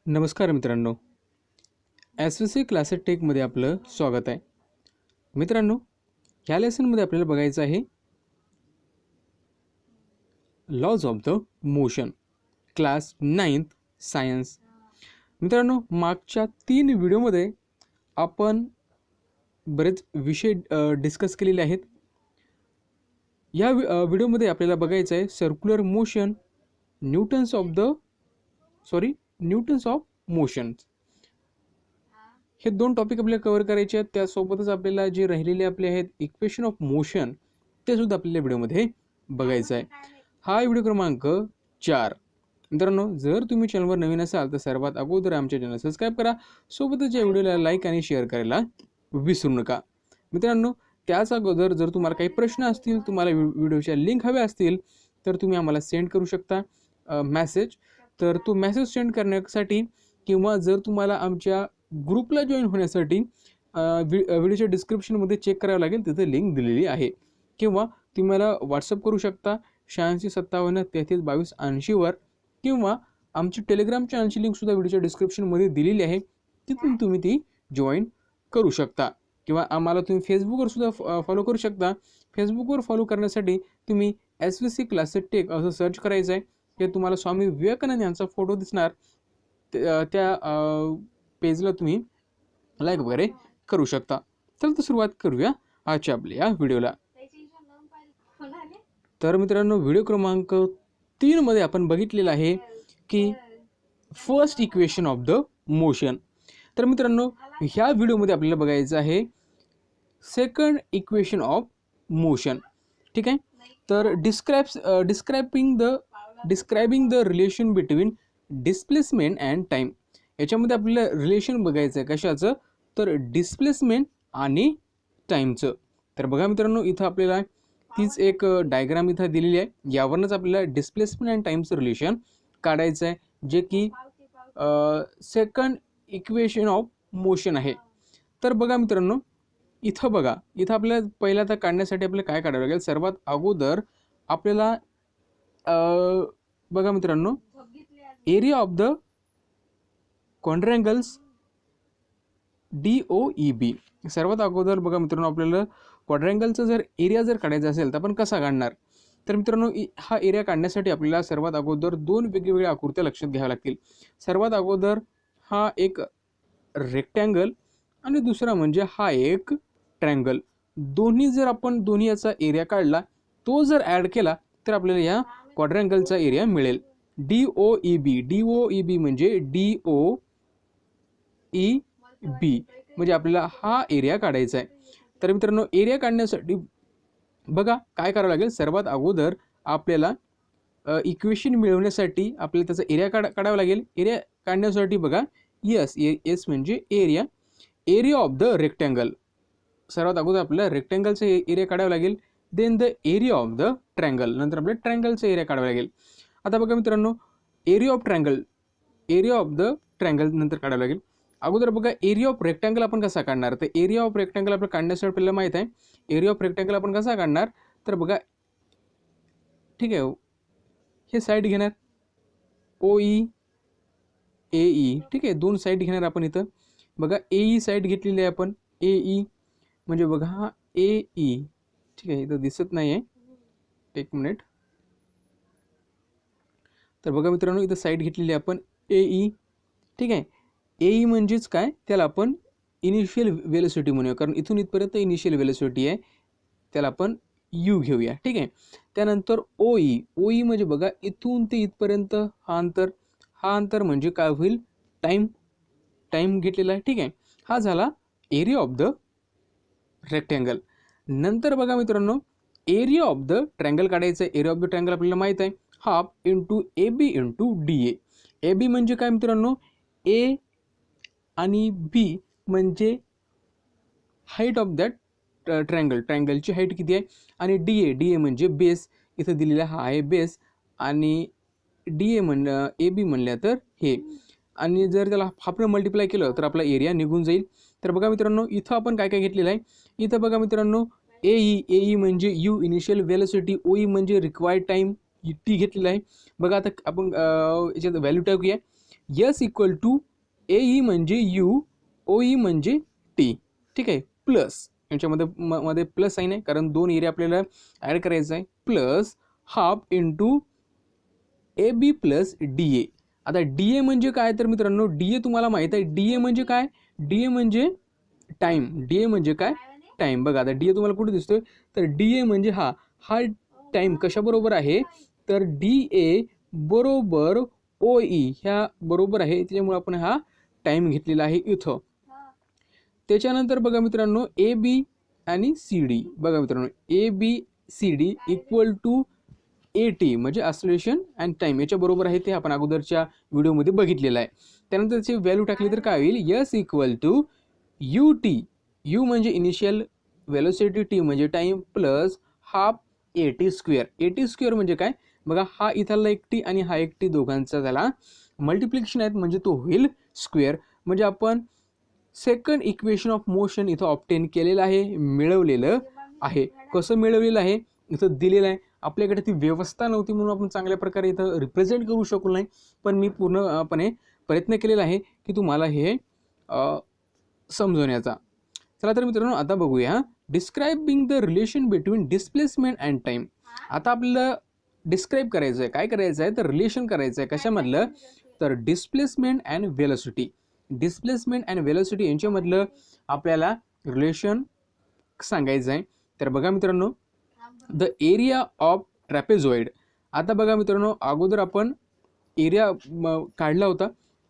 नमस्कार मित्रांनो, S-V-C classes टेकमध्ये आपलं स्वागत आहे. मित्रांनो, ह्या लेसनमध्ये आपल्याला बघायचं आहे laws of the motion, class 9th science. मित्रांनो, मागच्या 3 व्हिडिओमध्ये आपण बरेच विषय डिस्कस केलेले आहेत. या व्हिडिओमध्ये आपल्याला बघायचं आहे circular motion, Newton's of motion. हे 2 टॉपिक आपल्याला कव्हर करायचे आहेत. त्यासोबतच आपल्याला जे राहिलेले आपले आहेत इक्वेशन ऑफ मोशन ते सुद्धा आपल्याला व्हिडिओमध्ये बघायचं आहे. हा व्हिडिओ क्रमांक 4. मित्रांनो, जर तुम्ही चॅनलवर नवीन असाल तर सर्वात अगोदर आमच्या चॅनल सबस्क्राईब करा. सोबतच या व्हिडिओला लाईक आणि शेअर करायला विसरू नका. मित्रांनो, त्याच अगोदर जर तुम्हाला काही प्रश्न असतील, तुम्हाला व्हिडिओच्या लिंक हव्या असतील तर तुम्ही आम्हाला सेंड करू शकता मेसेज. तर तो मेसेज सेंड करण्यासाठी किंवा जर तुम्हाला आमच्या ग्रुपला जॉईन होण्यासाठी व्हिडिओच्या डिस्क्रिप्शनमध्ये चेक करावं लागेल, तिथे लिंक दिलेली आहे. किंवा तुम्हाला व्हॉट्सअप करू शकता 8657332280 किंवा आमची टेलिग्राम चॅनलची लिंकसुद्धा व्हिडिओच्या डिस्क्रिप्शनमध्ये दिलेली आहे, तिथून तुम्ही ती जॉईन करू शकता. किंवा आम्हाला तुम्ही फेसबुकवर सुद्धा फॉलो करू शकता. फेसबुकवर फॉलो करण्यासाठी तुम्ही एस-व्ही-सी क्लासेस टेक असं सर्च करायचं आहे. ते तुम्हाला स्वामी विवेकानंद यांचा फोटो दिसणार. त्या पेजला तुम्ही लाईक वगैरे करू शकता. चल तर सुरुवात करूया आजच्या आपल्या या व्हिडिओला. तर मित्रांनो, व्हिडिओ क्रमांक 3 मध्ये आपण बघितलेलं आहे की first equation of the motion. तर मित्रांनो, ह्या व्हिडिओमध्ये आपल्याला बघायचं आहे सेकंड इक्वेशन ऑफ मोशन. ठीक आहे. तर describing the relation between displacement and time. याच्यामध्ये आपल्याला रिलेशन बघायचं आहे कशाचं, तर डिस्प्लेसमेंट आणि टाईमचं. तर बघा मित्रांनो, इथं आपल्याला तीच एक डायग्राम इथं दिलेली आहे. यावरूनच आपल्याला डिस्प्लेसमेंट अँड टाईमचं रिलेशन काढायचं आहे, जे की सेकंड इक्वेशन ऑफ मोशन आहे. तर बघा मित्रांनो, इथं आपल्याला पहिला तर काढण्यासाठी आपल्याला काय काढावं लागेल. सर्वात अगोदर आपल्याला बघा मित्रांनो, एरिया ऑफ द क्वाड्रँगल्स DOEB. सर्वात अगोदर बघा मित्रांनो, आपल्याला क्वाड्रँगलचा जर एरिया जर काढायचा असेल तर आपण कसा काढणार. तर मित्रांनो, हा एरिया काढण्यासाठी आपल्याला सर्वात अगोदर 2 वेगवेगळ्या आकृत्या लक्षात घ्याव्या लागतील. सर्वात अगोदर हा एक रेक्टँगल आणि दुसरा म्हणजे हा एक ट्रँगल. जर आपण याचा एरिया काढला, तो जर ॲड केला तर आपल्याला या क्वाड्रँगलचा एरिया मिळेल. DOEB म्हणजे DOEB म्हणजे आपल्याला हा एरिया काढायचा आहे. तर मित्रांनो, एरिया काढण्यासाठी बघा काय करावं लागेल. सर्वात अगोदर आपल्याला इक्वेशन मिळवण्यासाठी आपल्याला त्याचा एरिया काढावा लागेल. एरिया काढण्यासाठी बघा एस म्हणजे एरिया ऑफ द रेक्टँगल. सर्वात अगोदर आपल्याला रेक्टँगलचा एरिया काढावा लागेल. Then the area of the triangle. नंतर आपल्याला ट्रँगलचा एरिया काढावा लागेल. आता बघा मित्रांनो, एरिया ऑफ द ट्रँगल नंतर काढावं लागेल. अगोदर बघा एरिया ऑफ रेक्टँगल आपण कसा काढणार. तर एरिया ऑफ रेक्टँगल आपल्याला काढण्यासाठी आपल्याला माहीत आहे. एरिया ऑफ रेक्टँगल आपण कसा काढणार, तर बघा ठीक आहे, हे साईड घेणार OE AE. ठीक आहे, 2 साईड घेणार आपण. इथं बघा AE साईड घेतलेली आहे आपण. AE म्हणजे बघा हा AE. ठीक आहे, इथं दिसत नाही आहे, एक मिनिट. तर बघा मित्रांनो, इथं साईड घेतलेली आहे आपण AE. ठीक आहे, AE म्हणजेच काय, त्याला आपण इनिशियल वेलोसिटी म्हणूया, कारण इथून इथपर्यंत इनिशियल वेलोसिटी आहे, त्याला आपण U घेऊया. ठीक आहे. त्यानंतर OE म्हणजे बघा इथून ते इथपर्यंत हा अंतर म्हणजे काय होईल, टाईम घेतलेला आहे. ठीक आहे, हा झाला एरिया ऑफ द रेक्टँगल. नंतर बघा मित्रांनो, एरिया ऑफ द ट्रँगल काढायचं आहे. एरिया ऑफ द ट्रँगल आपल्याला माहीत आहे, half into AB into DA. AB म्हणजे काय मित्रांनो, A आणि B म्हणजे हाईट ऑफ दॅट ट्रँगलची हाईट किती आहे. आणि DA म्हणजे बेस. इथं दिलेला हा आहे बेस. आणि DA AB म्हणल्या तर हे. आणि जर त्याला हाफने मल्टिप्लाय केलं तर आपला एरिया निघून जाईल. तर बघा मित्रांनो, इथं आपण काय घेतलेलं आहे. इथं बघा मित्रांनो, AE म्हणजे U इनिशियल वेलोसिटी, OE म्हणजे रिक्वायर्ड टाईम T घेतलेला आहे. बघा आता आपण याच्यात व्हॅल्यू टाकूया. यस इक्वल टू ए म्हणजे यू, ओ ई म्हणजे टी, ठीक आहे, प्लस यांच्यामध्ये मध्ये प्लस साईन आहे कारण दोन एरिया आपल्याला ॲड करायचं आहे, plus half into A B plus D A. आता डी ए म्हणजे काय तर मित्रांनो, डी ए तुम्हाला माहीत आहे, डी ए म्हणजे काय, डी ए म्हणजे टाईम, डी ए म्हणजे काय टाईम. बघा आता डी ए तुम्हाला कुठे दिसतोय, तर डी ए म्हणजे हा टाईम कशाबरोबर आहे, तर डी ए बरोबर ओ ई ह्या बरोबर आहे, त्याच्यामुळे आपण हा टाईम घेतलेला आहे इथं. त्याच्यानंतर बघा मित्रांनो ए बी आणि सी डी, बघा मित्रांनो A B C D equal to A T म्हणजे ॲक्सलरेशन अँड टाईम याच्या बरोबर आहे, ते आपण अगोदरच्या व्हिडिओमध्ये बघितलेलं आहे. त्यानंतर त्याची व्हॅल्यू टाकली तर काय होईल, S equal to U T, U म्हणजे इनिशियल वेलोसिटी, टी म्हणजे time, plus half A T square. A T square म्हणजे काय बघा, हा इथला एक टी आणि हा एक टी दोघांचा त्याला मल्टिप्लिकेशन आहेत म्हणजे तो होईल स्क्वेअर. म्हणजे आपण सेकंड इक्वेशन ऑफ मोशन इथं ऑब्टेन केलेलं आहे, मिळवलेलं आहे. कसं मिळवलेलं आहे इथं दिलेलं आहे. आपल्याकडे ती व्यवस्था नव्हती म्हणून आपण चांगल्या प्रकारे इथं रिप्रेझेंट करू शकलो नाही, पण मी पूर्णपणे प्रयत्न केलेला आहे की तुम्हाला हे समजवण्याचा. चला तर मित्रांनो आता बघूया describing the relation between displacement and time. आता आपल्याला डिस्क्राईब करायचं आहे, काय करायचं आहे तर रिलेशन करायचं आहे कशामधलं, तर displacement and velocity. Displacement and velocity यांच्यामधलं आपल्याला रिलेशन सांगायचं आहे. तर बघा मित्रांनो द एरिया ऑफ ट्रॅपेझॉइड. आता बघा मित्रांनो अगोदर आपण एरिया काढला होता,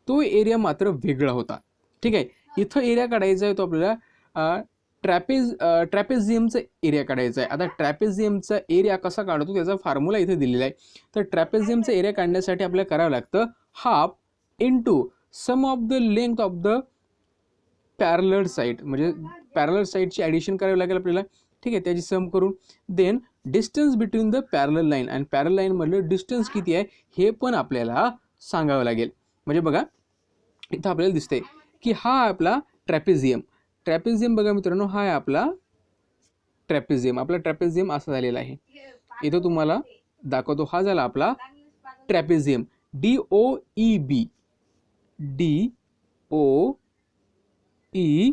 तो एरिया मात्र वेगळा होता, ठीक आहे. इथं एरिया काढायचा आहे तो आपल्याला ट्रॅपेझियमचा एरिया काढायचा आहे. आता ट्रॅपेझियमचा एरिया कसा काढतो त्याचा फॉर्म्युला इथे दिलेला आहे. तर ट्रॅपेझियमचा एरिया काढण्यासाठी आपल्याला करावं लागतं half into sum of the length of the parallel side, म्हणजे पॅरलल साईडची ॲडिशन करावी लागेल आपल्याला, ठीक आहे. त्याची सम करून then distance between the parallel line, आणि पॅरलल लाईनमधलं डिस्टन्स किती आहे हे पण आपल्याला सांगावं लागेल. म्हणजे बघा इथं आपल्याला दिसतंय की हा आपला ट्रॅपेझियम, ट्रॅपेझियम बघा मित्रांनो हा आहे आपला ट्रॅपेझियम. आपला ट्रॅपेझियम असा झालेला आहे, इथं तुम्हाला दाखवतो. हा झाला आपला trapezium, D O E B, D O E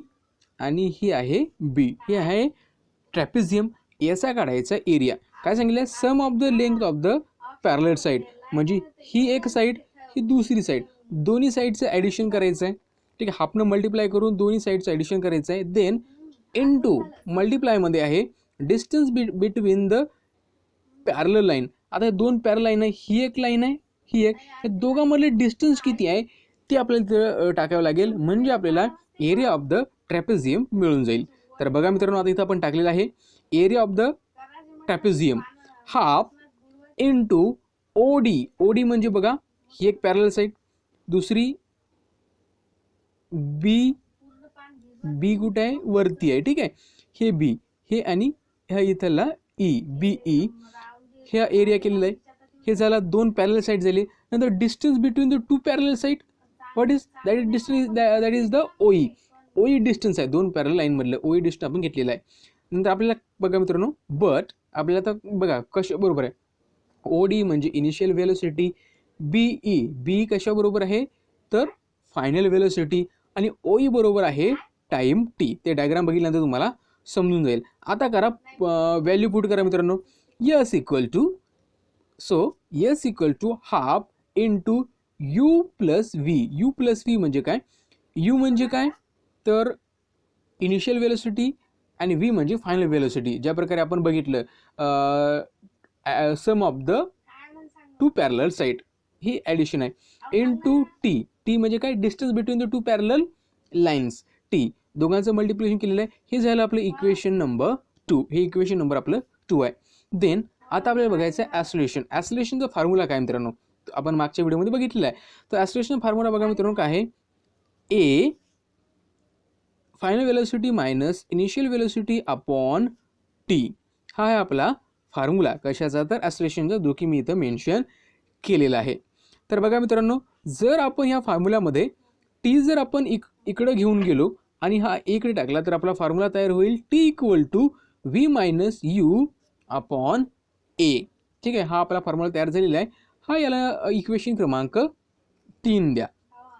आणि ही आहे बी, हे आहे ट्रॅपेझियम. याचा काढायचा एरिया काय सांगितलं, sum of the length of the parallel side, म्हणजे ही एक साईड ही दुसरी साईड, दोन्ही साईडचं ॲडिशन करायचं आहे, ठीक आहे. हाफनं मल्टिप्लाय करून दोन्ही साईडचं ॲडिशन करायचं आहे. देन इनटू मल्टिप्लायमध्ये आहे distance between the parallel line. आता दोन पॅरलल लाईन आहे, ही एक लाईन आहे ही एक, हे दोघांमधले डिस्टन्स किती आहे ते आपल्याला इथं टाकावं लागेल, म्हणजे आपल्याला एरिया ऑफ द ट्रॅपेझियम मिळून जाईल. तर बघा मित्रांनो आता इथं आपण टाकलेलं आहे area of the trapezium half into O D. O D म्हणजे बघा ही एक पॅरलल साईड, दुसरी बी, बी कुठे आहे वरती आहे, ठीक आहे. हे बी हे आणि ह्या इथला ई, बी ई ह्या एरिया केलेला आहे. हे झाला दोन पॅरलल साईड झाले. नंतर distance between the two parallel side what is that is distance, that is the O E. O E distance आहे दोन पॅरलल लाईनमधलं, ओ ई डिस्टन्स आपण घेतलेला आहे. नंतर आपल्याला बघा मित्रांनो बट आपल्याला आता बघा कशा बरोबर आहे, ओ डी म्हणजे इनिशियल वेलोसिटी, बी ई, बी कशाबरोबर आहे तर फायनल वेलोसिटी, आणि ओ ई बरोबर आहे टाईम टी. ते डायग्राम बघितल्यानंतर तुम्हाला समजून जाईल. आता करा व्हॅल्यू पुट करा मित्रांनो, S equal to, so S equal to half into U plus V. U plus V म्हणजे काय, यू म्हणजे काय तर इनिशियल वेलोसिटी आणि व्ही म्हणजे फायनल वेलोसिटी. ज्या प्रकारे आपण बघितलं sum of the two parallel side ही ॲडिशन आहे, इंटू टी. टी म्हणजे काय distance between the two parallel lines, T दोघांचं मल्टिप्लिकेशन केलेलं आहे. हे झालं आपलं इक्वेशन नंबर 2, हे इक्वेशन नंबर आपलं 2 आहे. देन आता आपल्याला बघायचं आहे ॲक्सलरेशन. ॲक्सलरेशनचा फॉर्म्युला काय मित्रांनो आपण मागच्या व्हिडिओमध्ये बघितलेला आहे. तर ॲक्सलरेशन फॉर्म्युला बघा मित्रांनो काय आहे, A final velocity minus initial velocity upon T. हा आहे आपला फॉर्म्युला कशाचा तर ॲक्सलरेशनचा, जो की मी इथं मेन्शन केलेला आहे. तर बघा मित्रांनो जर आपण ह्या फॉर्म्युलामध्ये टी जर आपण इकडं घेऊन गेलो आणि हा इकडे टाकला तर आपला फॉर्म्युला तयार होईल T equal to V minus you upon A, ठीक आहे. हा आपला फॉर्म्युला तयार झालेला आहे. हा याला इक्वेशन क्रमांक 3 द्या.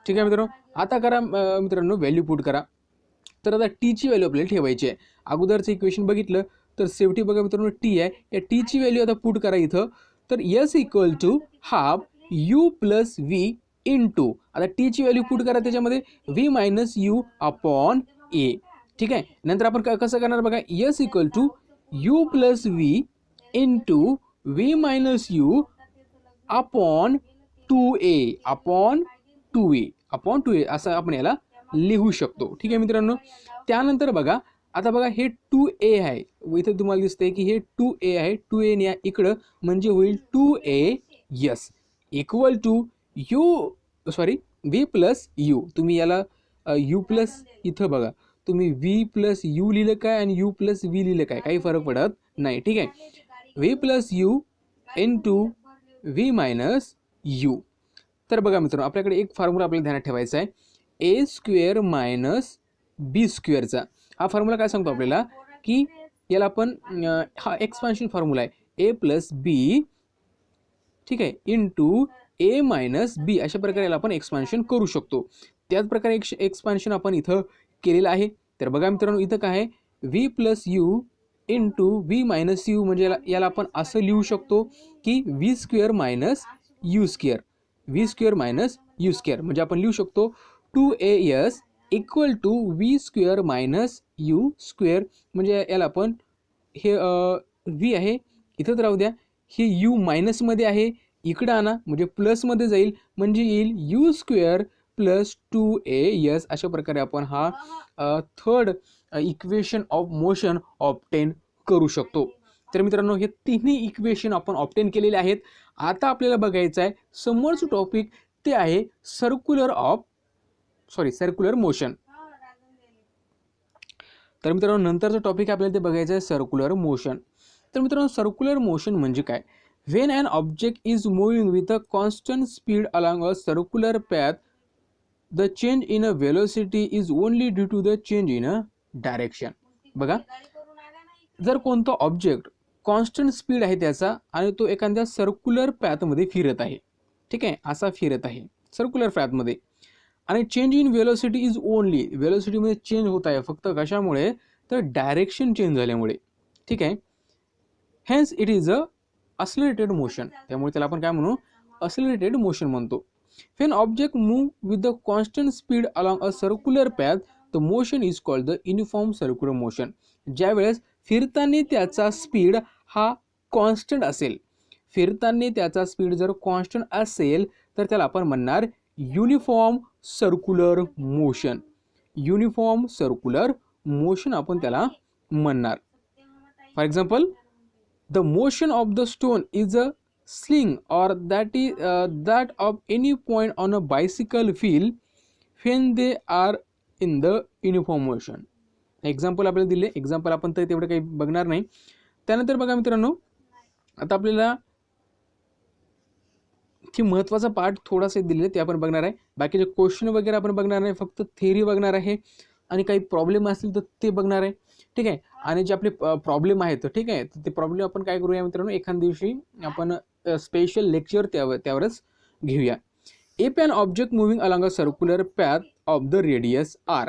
ठीक आहे मित्रांनो. आता करा मित्रांनो व्हॅल्यू पुट करा. तर आता टीची व्हॅल्यू आपल्याला ठेवायची आहे. अगोदरचं इक्वेशन बघितलं तर शेवटी बघा मित्रांनो टी आहे. या टीची व्हॅल्यू आता पुट करा इथं. तर S equal to half U plus V into, आता टीची व्हॅल्यू पुट करा त्याच्यामध्ये V minus you upon A. ठीक आहे. नंतर आपण कसं करणार बघा, S equal to U plus V into V minus you upon 2a upon 2a असं आपण याला लिहू शकतो. ठीक आहे मित्रांनो. त्यानंतर बघा आता बघा हे 2a आहे, इथे तुम्हाला दिसतंय की हे 2a आहे. 2a ने इकडं म्हणजे होईल 2a S equal to v plus U. तुम्ही याला u प्लस इथं बघा तुम्ही v प्लस यू लिहिलं काय आणि u प्लस v लिहिलं काय काही फरक पडत नाही. ठीक आहे. v plus U into v minus you. तर बघा मित्रांनो आपल्याकडे एक फॉर्म्युला आपल्याला ध्यानात ठेवायचा आहे, ए स्क्वेअर मायनस बी स्क्वेअरचा. हा फॉर्म्युला काय सांगतो आपल्याला की याला आपण हा एक्सपान्शन फॉर्म्युला आहे, ए प्लस बी ठीक आहे इंटू ए मायनस बी. अशा प्रकारे याला आपण एक्सपान्शन करू शकतो. त्याच प्रकारे एक्सपान्शन आपण इथं केलेलं आहे. तर बघा मित्रांनो इथं काय आहे, V plus U into V minus U म्हणजे याला आपण असं लिहू शकतो की V square minus U square, V square minus U square म्हणजे आपण लिहू शकतो 2as equal to V square minus U square. म्हणजे याला आपण हे व्ही आहे इथंच राहू द्या, हे यू मायनसमध्ये आहे इकडं आणा म्हणजे प्लसमध्ये जाईल म्हणजे येईल यू स्क्वेअर प्लस 2as. अशा प्रकारे आपण हा third equation of motion obtain करू शकतो. तर मित्रांनो हे तिन्ही इक्वेशन आपण ऑब्टेन केलेले आहेत. आता आपल्याला बघायचं आहे समोरचं टॉपिक, ते आहे सर्क्युलर मोशन. तर मित्रांनो नंतरचं टॉपिक आपल्याला ते बघायचं आहे सर्क्युलर मोशन. तर मित्रांनो सर्क्युलर मोशन म्हणजे काय, when an object is moving with a constant speed along a circular path the change in a velocity is only due to the change in a direction. बघा जर कोणता object constant speed आहे त्याचा आणि तो एखाद्या सर्क्युलर पॅथमध्ये फिरत आहे, ठीक आहे असा फिरत आहे सर्क्युलर पॅथमध्ये, आणि change in velocity is only, वेलोसिटीमध्ये चेंज होत आहे फक्त कशामुळे तर डायरेक्शन चेंज झाल्यामुळे. ठीक आहे. Hence it is a accelerated motion, त्यामुळे त्याला आपण काय म्हणू असलेटेड मोशन म्हणतो. When object move with the constant speed along a circular path the motion is called the uniform circular motion. ज्यावेळेस फिरताना त्याचा स्पीड हा कॉन्स्टंट असेल, फिरताना त्याचा स्पीड जर कॉन्स्टंट असेल तर त्याला आपण म्हणणार uniform circular motion. Uniform circular motion आपण त्याला म्हणणार. For example the motion of the stone is a sling और that of any point on a bicycle wheel when they are in the uniform motion. Example आपल्याला दिले, example आपण तर तेवढं काही बघणार नाही. त्यानंतर बघा मित्रांनो आता आपल्याला की महत्त्वाचा पार्ट थोडासा दिलेला ते आपण बघणार आहे. बाकीचे क्वेश्चन वगैरे आपण बघणार नाही, फक्त थेअरी बघणार आहे आणि काही प्रॉब्लेम असतील तर ते बघणार आहे. ठीक आहे. आणि जे आपले प्रॉब्लेम आहेत ठीक आहे ते प्रॉब्लेम आपण काय करूया मित्रांनो एखाद्या दिवशी आपण स्पेशल लेक्चर त्यावरच घेऊया. If an object moving along a circular path of the radius R,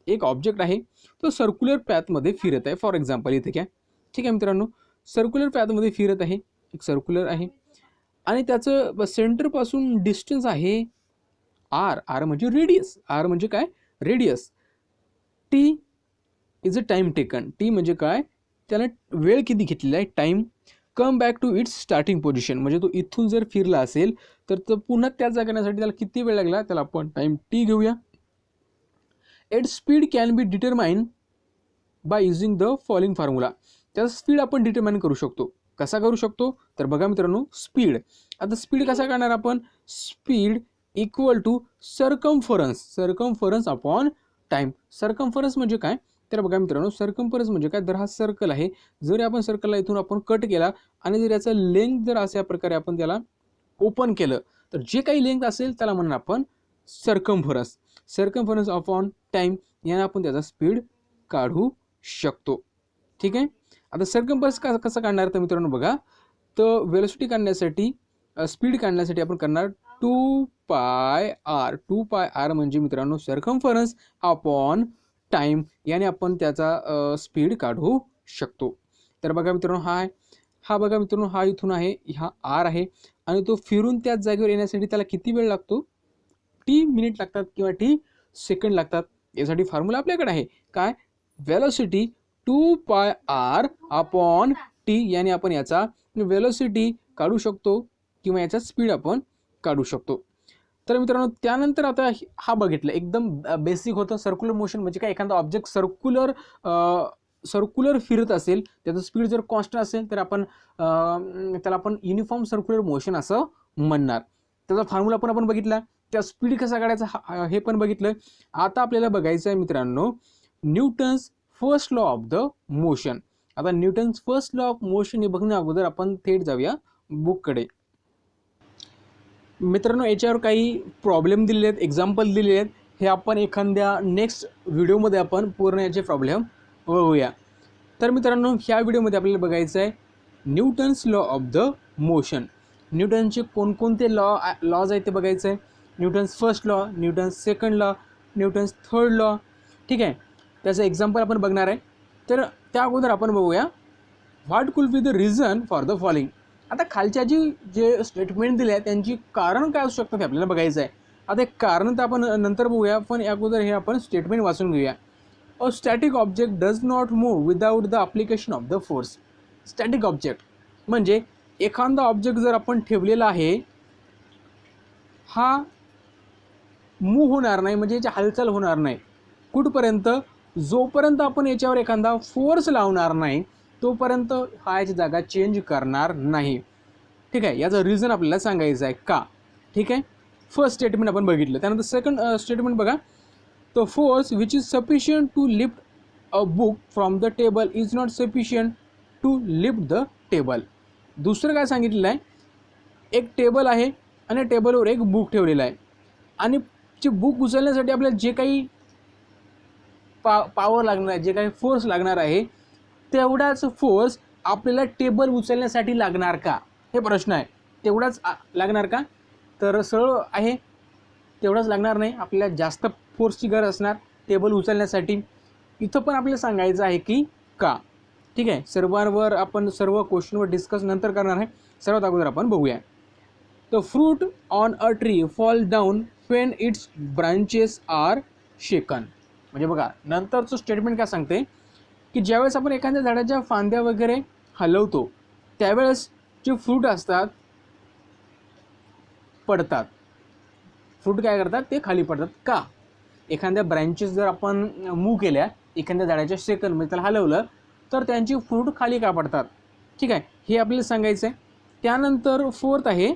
एक ऑब्जेक्ट आहे तो सर्क्युलर पॅथमध्ये फिरत आहे. फॉर एक्झाम्पल इथे काय ठीक आहे मित्रांनो सर्क्युलर पॅथमध्ये फिरत आहे, एक सर्क्युलर आहे आणि त्याचं सेंटरपासून डिस्टन्स आहे आर. आर म्हणजे रेडियस, आर म्हणजे काय radius. T is a time taken, T म्हणजे काय त्याला वेळ किती घेतलेला आहे time. Come back to its starting position म्हणजे तो इथून जर फिरला असेल तर तो पुन्हा त्या जागण्यासाठी त्याला किती वेळ लागला त्याला आपण टाइम टी घेऊया. Its speed can be determine by using the following formula. त्याचा स्पीड आपण डिटरमाइन करू शकतो. कसा करू शकतो तर बघा मित्रांनो स्पीड, आता स्पीड कसा करणार आपण, speed equal to circumference upon time. Circumference म्हणजे काय तर बघा मित्रांनो सर्कम्फरन्स म्हणजे काय, जर हा सर्कल आहे, जर आपण सर्कलला इथून आपण कट केला आणि जर याचा लेंथ जर अशा प्रकारे आपण त्याला ओपन केलं तर जे काही लेंथ असेल त्याला म्हणणार आपण सर्कम्फरन्स. सर्कम्फरन्स अपॉन टाइम याने आपण त्याचा स्पीड काढू शकतो. ठीक आहे. आता सर्कम्फरन्स कसं काढणार तर मित्रांनो बघा तर वेलोसिटी काढण्यासाठी स्पीड काढण्यासाठी आपण करणार 2πr म्हणजे मित्रांनो सर्कम्फरन्स अपॉन टाइम, याने आपण त्याचा स्पीड काढू शकतो. तर बघा मित्रांनो हा बघा मित्रांनो, हा इथून आहे, हा आर आहे आणि तो फिरून त्याच जागेवर येण्यासाठी त्याला किती वेळ लागतो? टी मिनिट लागतात किंवा टी सेकंड लागतात. यासाठी फॉर्म्युला आपल्याकडे आहे काय? वेलोसिटी 2πr अपॉन टी, याने आपण याचा वेलोसिटी काढू शकतो किंवा याचा स्पीड आपण काढू शकतो. तर मित्रांनो त्यानंतर आता हा बघितलं एकदम बेसिक होतं. सर्क्युलर मोशन म्हणजे काय? एखादा ऑब्जेक्ट सर्क्युलर फिरत असेल, त्याचं स्पीड जर कॉन्स्टंट असेल तर आपण त्याला आपण युनिफॉर्म सर्क्युलर मोशन असं म्हणणार. त्याचा फॉर्म्युला पण आपण बघितला, त्या स्पीड कसा काढायचा हे पण बघितलं. आता आपल्याला बघायचं आहे मित्रांनो Newton's first law of the motion. आता Newton's first law of motion हे बघण्या अगोदर आपण थेट जाऊया बुककडे. मित्रांनो याच्यावर काही प्रॉब्लेम दिलेले आहेत, एक्झाम्पल दिलेले आहेत. हे आपण एखाद्या नेक्स्ट व्हिडिओमध्ये आपण पूर्ण याचे प्रॉब्लेम बघूया. तर मित्रांनो ह्या व्हिडिओमध्ये आपल्याला बघायचं आहे Newton's law of the motion. न्यूटनचे कोणकोणते लॉज आहेत ते बघायचं आहे. Newton's first law, Newton's second law, Newton's third law. ठीक आहे, त्याचं एक्झाम्पल आपण बघणार आहे. तर त्या अगोदर आपण बघूया what could be the reason for the following. आता खालच्या जे स्टेटमेंट दिले आहे त्यांची कारण काय असू शकतात हे आपल्याला बघायचं आहे. आता एक कारण तर आपण नंतर बघूया, पण अगोदर हे आपण स्टेटमेंट वाचून घेऊया. A static object does not move without the application of the force. Static object म्हणजे एखादा ऑब्जेक्ट जर आपण ठेवलेला आहे, हा मूव्ह होणार नाही, म्हणजे याची हालचाल होणार नाही कुठपर्यंत? जोपर्यंत आपण याच्यावर एखादा फोर्स लावणार नाही तोपर्यंत हा याची जागा चेंज करणार नाही. ठीक आहे, याचं रिझन आपल्याला सांगायचं आहे का. ठीक आहे, फर्स्ट स्टेटमेंट आपण बघितलं. त्यानंतर सेकंड स्टेटमेंट बघा. The force which is sufficient to lift a book from the table is not sufficient to lift the table. दुसरं काय सांगितलेलं आहे? एक टेबल आहे आणि टेबलवर एक बुक ठेवलेला आहे आणि जे बुक उचलण्यासाठी आपल्याला जे काही पॉवर लागणार आहे, जे काही फोर्स लागणार आहे, तेवढाच फोर्स आपल्याला टेबल उचलण्यासाठी लागणार का? हे प्रश्न आहे. तेवढाच लागणार का? तर सरळ आहे, तेवढाच लागणार नाही. आपल्याला जास्त फोर्सची गरज असणार टेबल उचलण्यासाठी. इथं पण आपल्याला सांगायचं आहे की का. ठीक आहे, सर्वांवर आपण सर्व क्वेश्चनवर डिस्कस नंतर करणार आहे. सर्वात अगोदर आपण बघूया. The fruit on a tree fall down when its branches are shaken. म्हणजे बघा नंतरचं स्टेटमेंट काय सांगते की ज्यावेळेस आपण एखाद्या झाडाच्या फांद्या वगैरे हलवतो त्यावेळेस जे फ्रूट असतात पडतात. फ्रूट काय करतात? ते खाली पडतात का? एखाद्या ब्रँचेस जर आपण मूव्ह केल्या एखाद्या झाडाच्या शेकन म्हणजे त्याला हलवलं तर त्यांची फ्रूट खाली का पडतात? ठीक आहे, हे आपल्याला सांगायचं आहे. त्यानंतर फोर्थ आहे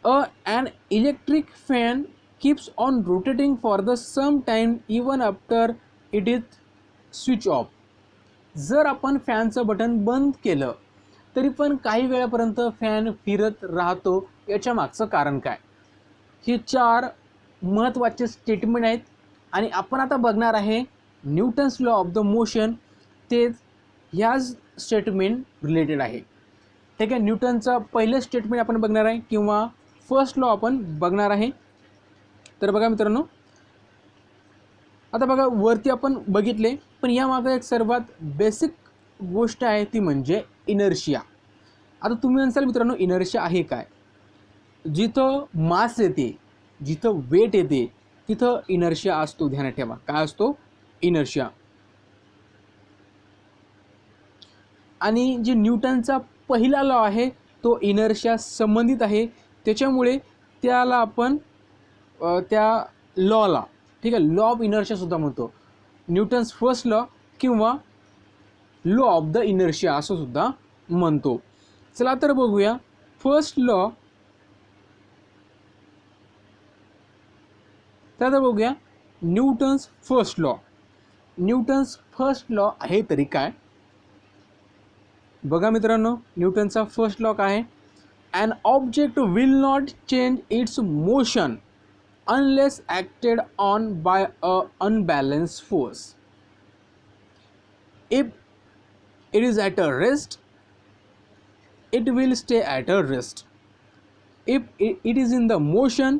an electric fan keeps on rotating for the some time even after it is switch off. जर आपण फॅनचं बटन बंद केलं तरी पण काही वेळापर्यंत फॅन फिरत राहतो, याच्या मागचं कारण काय? हे 4 महत्त्वाचे स्टेटमेंट आहेत आणि आपण आता बघणार आहे Newton's law of the motion. तेच ह्याच स्टेटमेंट रिलेटेड आहे. ठीक आहे, न्यूटनचं पहिलं स्टेटमेंट आपण बघणार आहे किंवा फर्स्ट लॉ आपण बघणार आहे. तर बघा मित्रांनो, आता बघा वरती आपण बघितले, पण यामागे एक सर्वात बेसिक गोष्ट आहे ती म्हणजे इनर्शिया. आता तुम्ही म्हणसाल मित्रांनो इनर्शिया आहे काय? जिथं मास येते, जिथं वेट येते तिथं इनर्शिया असतो. ध्यानात ठेवा काय असतो? इनर्शिया. आणि जे न्यूटनचा पहिला लॉ आहे तो इनर्शिया संबंधित आहे. त्याच्यामुळे त्याला आपण त्या लॉला ठीक आहे लॉ ऑफ इनर्शिया सुद्धा म्हणतो. न्यूटन्स फर्स्ट लॉ किंवा लॉ ऑफ द इनर्शिया असं सुद्धा म्हणतो. चला तर बघूया फर्स्ट लॉ. तर बघूया Newton's first law. Newton's first law आहे तरी काय? बघा मित्रांनो न्यूटनचा फर्स्ट लॉ काय आहे? An object will not change its motion unless acted on by a unbalanced force. If it is at a rest, it will stay at a rest. If it is in the motion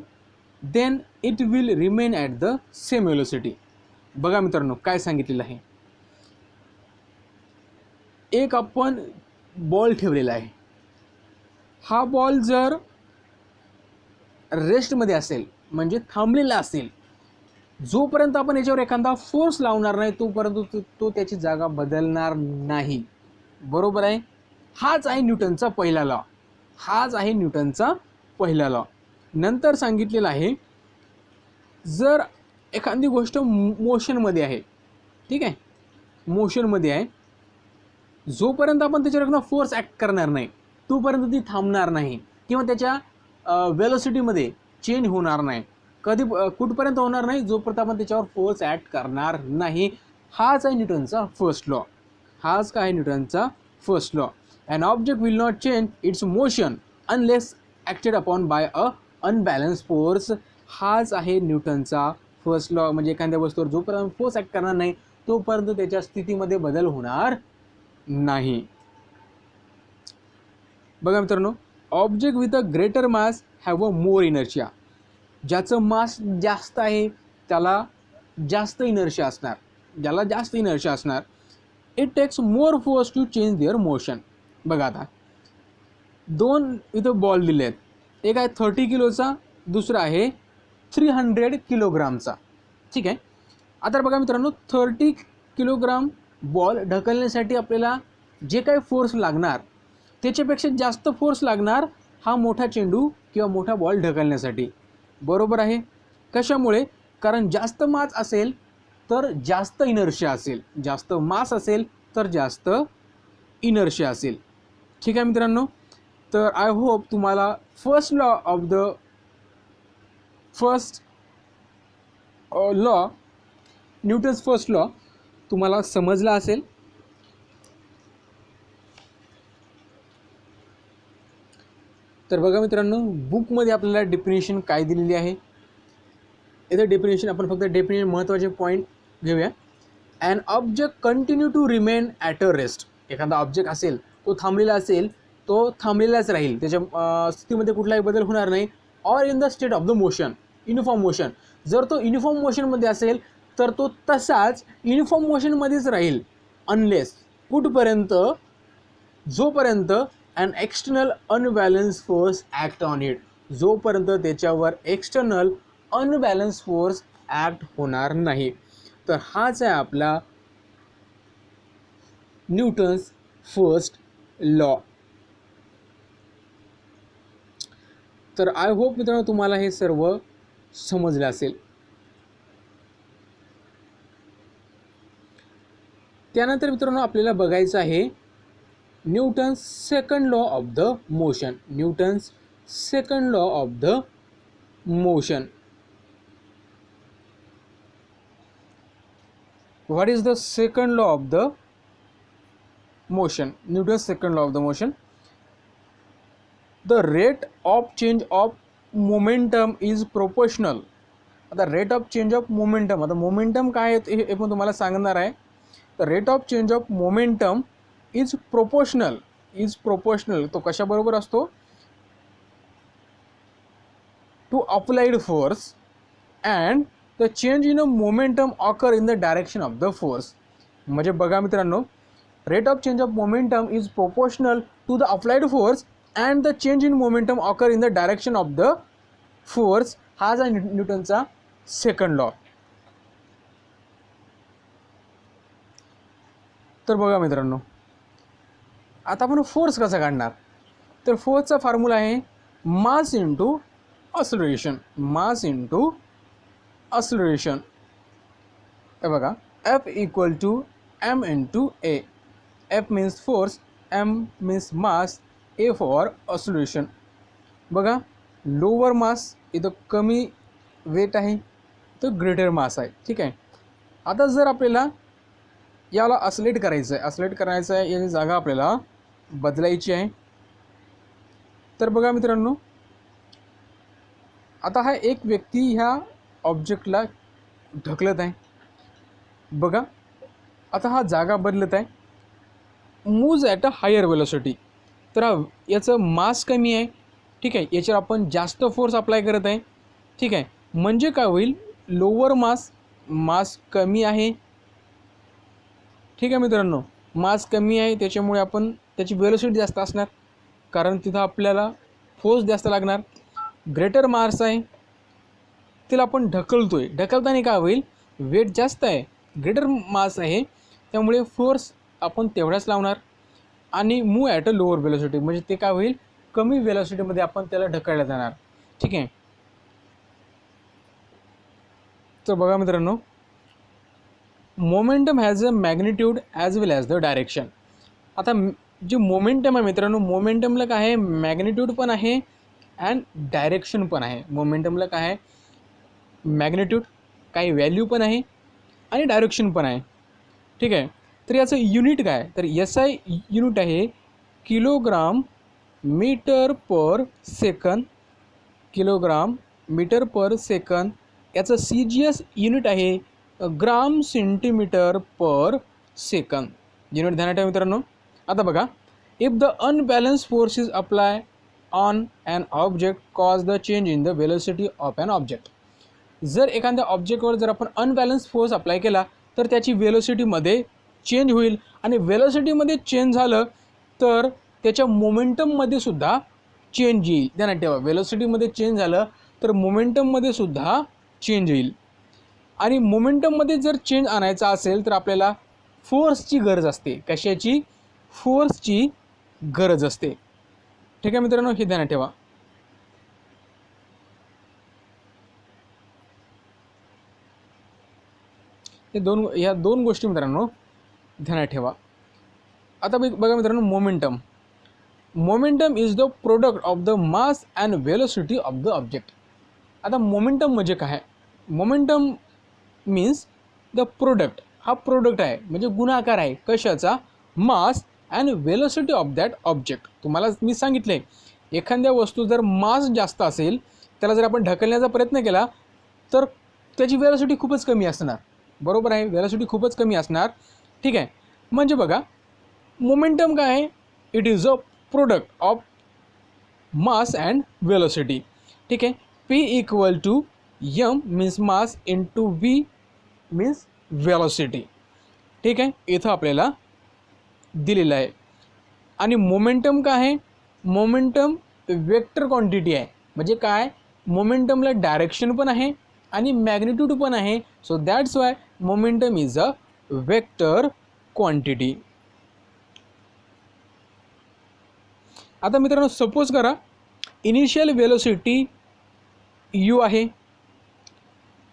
then it will remain at the same velocity. बघा मित्रांनो काय सांगितलेलं आहे, एक आपण ball ठेवलेला आहे. हा बॉल जर रेस्टमध्ये असेल म्हणजे थांबलेला असेल, जोपर्यंत आपण याच्यावर एखादा फोर्स लावणार नाही तोपर्यंत तो त्याची जागा बदलणार नाही. बरोबर आहे. हाच आहे न्यूटनचा पहिला लॉ. हाच आहे न्यूटनचा पहिला लॉ. नंतर सांगितलेलं आहे, जर एखादी गोष्ट मोशनमध्ये आहे, ठीक आहे, मोशनमध्ये आहे, जोपर्यंत आपण त्याच्यावर एखादा फोर्स ॲक्ट करणार नाही तोपर्यंत ती थांबणार नाही किंवा त्याच्या वेलोसिटीमध्ये चेंज होणार नाही. कधी कुठपर्यंत होणार नाही, जोपर्यंत आपण त्याच्यावर फोर्स ॲक्ट करणार नाही. हाच आहे न्यूटनचा फर्स्ट लॉ. हाच काय आहे न्यूटनचा first law. An object will not change its motion unless acted upon by a unbalanced force. हाच आहे न्यूटनचा फर्स्ट लॉ. म्हणजे एखाद्या वस्तूवर जोपर्यंत फोर्स ॲक्ट करणार नाही तोपर्यंत त्याच्या स्थितीमध्ये बदल होणार नाही. बघा मित्रांनो, object with a greater mass have a more inertia. ज्याचं मास जास्त आहे त्याला जास्त इनर्शिया असणार. ज्याला जास्त इनर्शिया असणार, it takes more force to change their motion. बघा आता दोन इथं बॉल दिले आहेत, एक आहे 30 किलोचा, दुसरा आहे 300 किलोग्रामचा. ठीक आहे. आता बघा मित्रांनो, 30 किलोग्राम बॉल ढकलण्यासाठी आपल्याला जे काही फोर्स लागणार त्याच्यापेक्षा जास्त फोर्स लागणार हा मोठा चेंडू किंवा मोठा बॉल ढकलण्यासाठी. बरोबर आहे. कशामुळे? कारण जास्त मास असेल तर जास्त इनर्शिया असेल, जास्त मास असेल तर जास्त इनर्शिया असेल. ठीक आहे मित्रांनो. तर आय होप तुम्हाला first law Newton's first law तुम्हाला समजला असेल. तर बघा मित्रांनो, बुकमध्ये आपल्याला डेफिनेशन काय दिलेली आहे. इथे डेफिनेशन आपण फक्त डेफिनेशन महत्त्वाचे पॉईंट घेऊया. An object continue to remain at a rest. एखादा ऑब्जेक्ट असेल तो थांबलेला असेल, तो थांबलेलाच राहील, त्याच्या स्थितीमध्ये कुठलाही बदल होणार नाही. Or in the state of the motion, uniform motion. जर तो युनिफॉर्म मोशनमध्ये असेल तर तो तसाच युनिफॉर्म मोशनमध्येच राहील. अनलेस कुठपर्यंत? जोपर्यंत an external unbalance force act on it. जोपर्यंत त्याच्यावर एक्सटर्नल अनबॅलन्स फोर्स ॲक्ट होणार नाही. तर हाच आहे आपला न्यूटन्स फर्स्ट लॉ. तर आय होप मित्रांनो तुम्हाला हे सर्व समजले असेल. त्यानंतर मित्रांनो आपल्याला बघायचं आहे Newton's second law of the motion. Newton's second law of the motion. What is the second law of the motion? Newton's second law of the motion. The rate of change of momentum is proportional. आता rate of change of momentum, आता momentum काय आहे हे पण तुम्हाला सांगणार आहे. The rate of change of momentum is proportional. Is proportional. तो कशाबरोबर असतो? To applied force and the change in a momentum occur in the direction of the force. म्हणजे बघा मित्रांनो, rate of change of momentum is proportional to the applied force and the change in momentum occur in the direction of the force. हाच आहे न्यूटनचा second law. तर बघा मित्रांनो, आता आपण फोर्स कसा काढणार. तर फोर्सचा फॉर्म्युला आहे मास into acceleration. Mass into acceleration. हे बघा, F equal to m into a. F means force, m means mass, a for acceleration. बघा, लोअर मास इथं कमी वेट आहे, तर ग्रेटर मास आहे. ठीक आहे. आता जर आपल्याला याला असलेट करायचं आहे, याची जागा आपल्याला बदलायची आहे. तर बघा मित्रांनो, आता हा एक व्यक्ती ह्या ऑब्जेक्टला ढकलत आहे. बघा, आता हा जागा बदलत आहे. Moves at a higher velocity. तर याचं मास कमी आहे ठीक आहे, याच्यावर आपण जास्त फोर्स अप्लाय करत आहे. ठीक आहे, म्हणजे काय होईल, लोअर मास कमी आहे. ठीक आहे मित्रांनो, मास कमी आहे त्याच्यामुळे आपण त्याची वेलोसिटी जास्त असणार, कारण तिथं आपल्याला फोर्स जास्त लागणार. ग्रेटर मास आहे, तिला आपण ढकलतोय, ढकलताना काय होईल, वेट जास्त आहे, ग्रेटर मास आहे, त्यामुळे फोर्स आपण तेवढाच लावणार आणि move at a lower velocity, म्हणजे ते काय होईल, कमी वेलोसिटीमध्ये आपण त्याला ढकललं जाणार. ठीक आहे, तर बघा मित्रांनो, momentum has a magnitude as well as the direction. आता जे मोमेंटम आहे मित्रांनो, मोमेंटमला काय आहे, मॅग्निट्यूड पण आहे अँड डायरेक्शन पण आहे. मोमेंटमला काय आहे, मॅग्निट्यूड काही व्हॅल्यू पण आहे आणि डायरेक्शन पण आहे. ठीक आहे, तर याचं युनिट काय, तर SI युनिट आहे kilogram metre per second. Kilogram metre per second. याचं CGS युनिट आहे gram centimetre per second. Unit ध्यानात ठेवा मित्रांनो. आता बघा, if the unbalance force is apply on an object cause the change in the velocity of an object. जर एखाद्या ऑब्जेक्टवर जर आपण अनबॅलन्स फोर्स अप्लाय केला तर त्याची वेलोसिटीमध्ये चेंज होईल, आणि वेलोसिटीमध्ये चेंज झालं तर त्याच्या मोमेंटममध्ये सुद्धा चेंज येईल. ध्यानात ठेवा, वेलोसिटीमध्ये चेंज झालं तर मोमेंटममध्ये सुद्धा चेंज येईल, आणि मोमेंटममध्ये जर चेंज आणायचा असेल तर आपल्याला फोर्सची गरज असते. कशाची, फोर्सची गरज असते. ठीक आहे मित्रांनो, हे ध्यानात ठेवा. ह्या दोन गोष्टी मित्रांनो ध्यानात ठेवा. आता बघा मित्रांनो, momentum is the product of the mass and velocity of the object. आता मोमेंटम म्हणजे काय, मोमेंटम मीन्स द प्रोडक्ट. हा प्रोडक्ट आहे म्हणजे गुणाकार आहे, कशाचा, मास and velocity of that object. तुम्हाला मी सांगितलं आहे, एखाद्या वस्तू जर मास जास्त असेल, त्याला जर आपण ढकलण्याचा प्रयत्न केला तर त्याची वेलोसिटी खूपच कमी असणार. बरोबर आहे, वेलोसिटी खूपच कमी असणार. ठीक आहे, म्हणजे बघा, मोमेंटम काय आहे, it is a product of mass and velocity. ठीक आहे, P equal to M means mass into V means velocity. ठीक आहे, इथं आपल्याला दिलेलं आहे. आणि मोमेंटम काय आहे, मोमेंटम वेक्टर क्वांटिटी आहे. म्हणजे काय, मोमेंटमला डायरेक्शन पण आहे आणि मॅग्निट्यूड पण आहे. So that's why momentum is a vector quantity. आता मित्रांनो, सपोज करा इनिशियल वेलोसिटी u आहे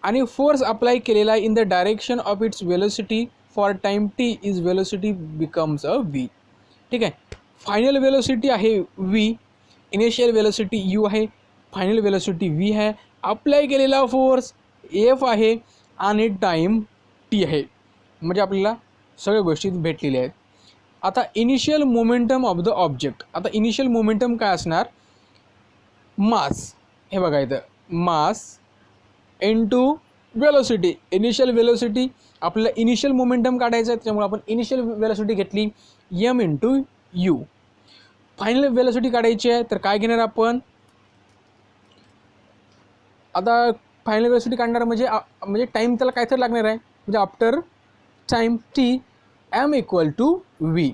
आणि फोर्स अप्लाय केलेला in the direction of its velocity for time t is velocity becomes a v. ठीक आहे, फायनल वेलोसिटी आहे v, इनिशियल वेलोसिटी u आहे, फायनल वेलोसिटी v आहे, अप्लाय केलेला फोर्स f आहे आणि टाइम t आहे. म्हणजे आपल्याला सगळ्या गोष्टी भेटलेल्या आहेत. आता initial momentum of the object. आता इनिशियल मोमेंटम काय असणार, मास, हे बघा इथं, mass into velocity. Initial velocity, आपल्याला इनिशियल मोमेंटम काढायचं आहे, त्यामुळे आपण इनिशियल वेलोसिटी घेतली m into you. Final velocity काढायची आहे तर काय घेणार आपण, आता फायनल वेलोसिटी काढणार म्हणजे टाईम त्याला काय तर लागणार आहे, म्हणजे after time t m equal to v.